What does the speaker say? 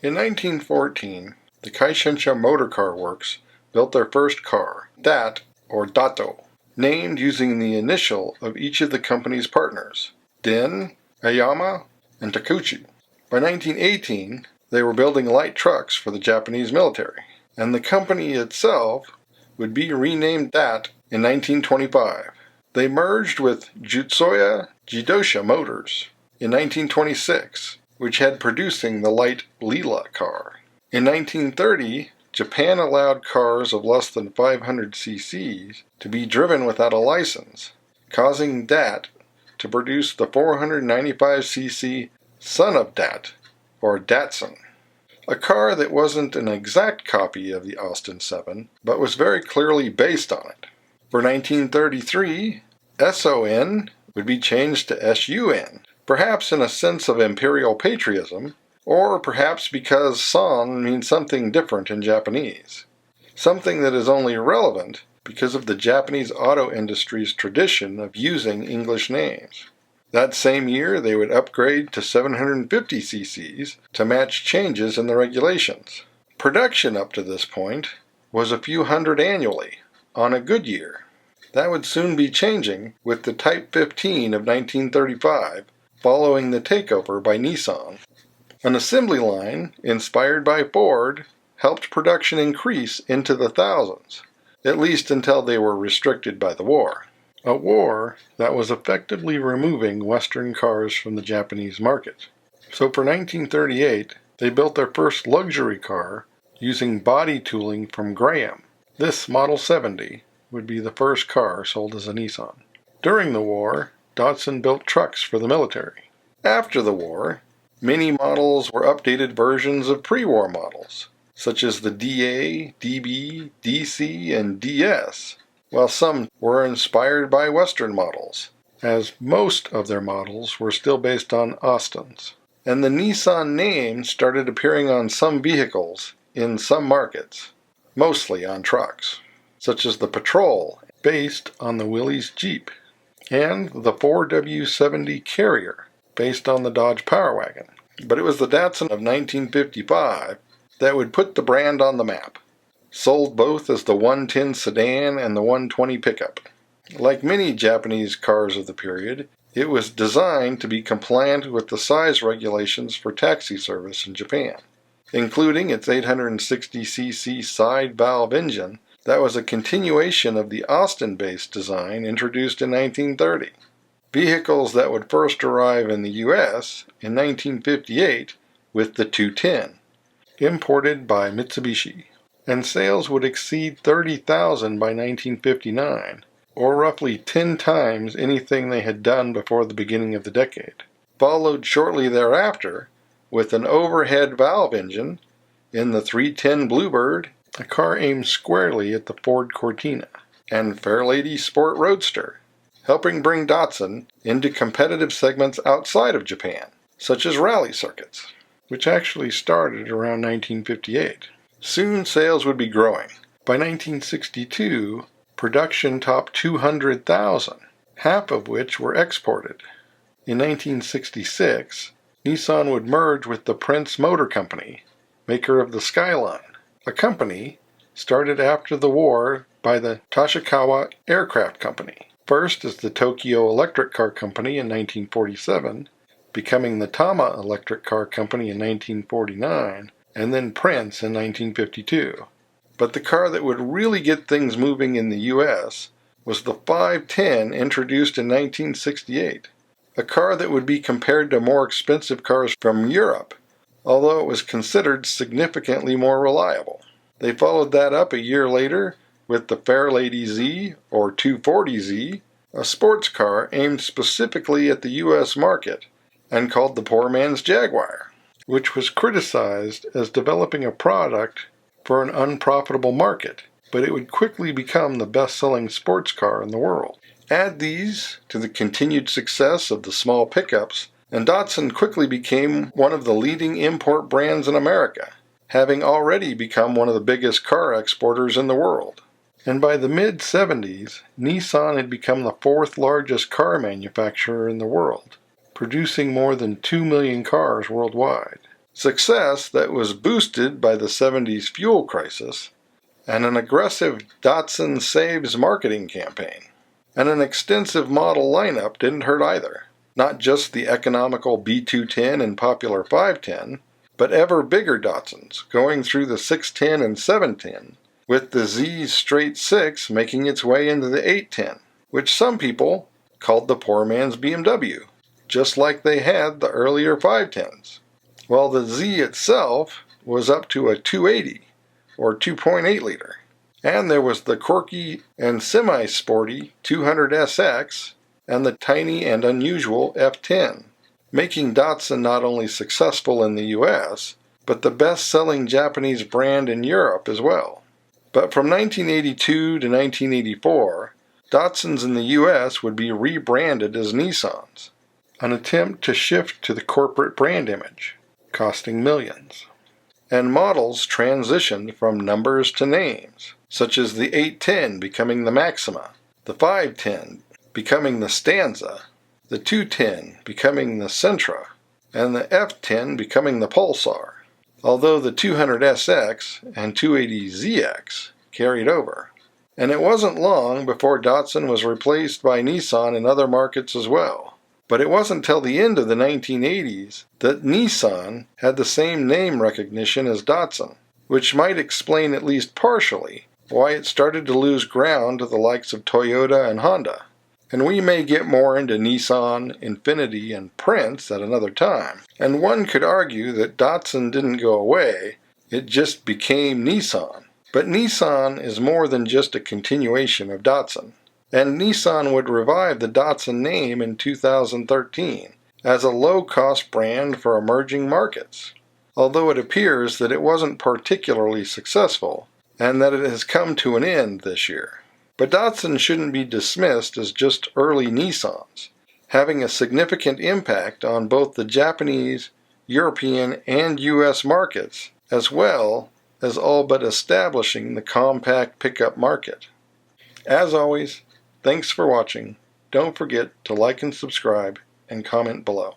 In 1914, the Kaishinsha Motor Car Works built their first car, DAT, or Dato, named using the initial of each of the company's partners, Den, Ayama, and Takuchi. By 1918, they were building light trucks for the Japanese military, and the company itself would be renamed DAT in 1925. They merged with Jutsuya Jidosha Motors in 1926, which had producing the light Leela car. In 1930, Japan allowed cars of less than 500 cc's to be driven without a license, causing DAT to produce the 495cc son of DAT, or Datsun, a car that wasn't an exact copy of the Austin 7, but was very clearly based on it. For 1933, SON would be changed to SUN, perhaps in a sense of imperial patriotism, or perhaps because Son means something different in Japanese, something that is only relevant because of the Japanese auto industry's tradition of using English names. That same year, they would upgrade to 750 cc's to match changes in the regulations. Production up to this point was a few hundred annually, on a good year. That would soon be changing with the Type 15 of 1935, following the takeover by Nissan. An assembly line, inspired by Ford, helped production increase into the thousands, at least until they were restricted by the war. A war that was effectively removing Western cars from the Japanese market. So for 1938, they built their first luxury car using body tooling from Graham. This Model 70 would be the first car sold as a Nissan. During the war, Datsun built trucks for the military. After the war, many models were updated versions of pre-war models, such as the DA, DB, DC, and DS, while some were inspired by Western models, as most of their models were still based on Austins. And the Nissan name started appearing on some vehicles in some markets, mostly on trucks, such as the Patrol, based on the Willys Jeep, and the 4W70 Carrier, based on the Dodge Power Wagon. But it was the Datsun of 1955 that would put the brand on the map, sold both as the 110 sedan and the 120 pickup. Like many Japanese cars of the period, it was designed to be compliant with the size regulations for taxi service in Japan, including its 860cc side valve engine that was a continuation of the Austin-based design introduced in 1930. Vehicles that would first arrive in the U.S. in 1958 with the 210, imported by Mitsubishi, and sales would exceed 30,000 by 1959, or roughly 10 times anything they had done before the beginning of the decade. Followed shortly thereafter with an overhead valve engine in the 310 Bluebird, a car aimed squarely at the Ford Cortina, and Fairlady Sport Roadster, helping bring Datsun into competitive segments outside of Japan, such as rally circuits, which actually started around 1958. Soon sales would be growing. By 1962, production topped 200,000, half of which were exported. In 1966, Nissan would merge with the Prince Motor Company, maker of the Skyline, a company started after the war by the Tashikawa Aircraft Company, first as the Tokyo Electric Car Company in 1947, becoming the Tama Electric Car Company in 1949, and then Prince in 1952. But the car that would really get things moving in the U.S. was the 510 introduced in 1968, a car that would be compared to more expensive cars from Europe, although it was considered significantly more reliable. They followed that up a year later with the Fairlady Z, or 240Z, a sports car aimed specifically at the U.S. market and called the poor man's Jaguar, which was criticized as developing a product for an unprofitable market, but it would quickly become the best-selling sports car in the world. Add these to the continued success of the small pickups, and Datsun quickly became one of the leading import brands in America, having already become one of the biggest car exporters in the world. And by the mid-70s, Nissan had become the fourth largest car manufacturer in the world, producing more than 2 million cars worldwide. success that was boosted by the 70s fuel crisis, and an aggressive Datsun Saves marketing campaign. And an extensive model lineup didn't hurt either. Not just the economical B210 and popular 510, but ever bigger Datsuns, going through the 610 and 710, with the Z Straight 6 making its way into the 810, which some people called the poor man's BMW, just like they had the earlier 510s. While the Z itself was up to a 280, or 2.8 liter. And there was the quirky and semi-sporty 200SX and the tiny and unusual F10, making Datsun not only successful in the US, but the best-selling Japanese brand in Europe as well. But from 1982 to 1984, Datsuns in the US would be rebranded as Nissans, an attempt to shift to the corporate brand image, costing millions. And models transitioned from numbers to names, such as the 810 becoming the Maxima, the 510 becoming the Stanza, the 210 becoming the Sentra, and the F10 becoming the Pulsar, although the 200SX and 280ZX carried over. And it wasn't long before Datsun was replaced by Nissan in other markets as well. But it wasn't until the end of the 1980s that Nissan had the same name recognition as Datsun, which might explain at least partially why it started to lose ground to the likes of Toyota and Honda. And we may get more into Nissan, Infiniti, and Prince at another time. And one could argue that Datsun didn't go away, it just became Nissan. But Nissan is more than just a continuation of Datsun. And Nissan would revive the Datsun name in 2013 as a low-cost brand for emerging markets, although it appears that it wasn't particularly successful and that it has come to an end this year. But Datsun shouldn't be dismissed as just early Nissans, having a significant impact on both the Japanese, European, and US markets, as well as all but establishing the compact pickup market. As always, thanks for watching. Don't forget to like and subscribe and comment below.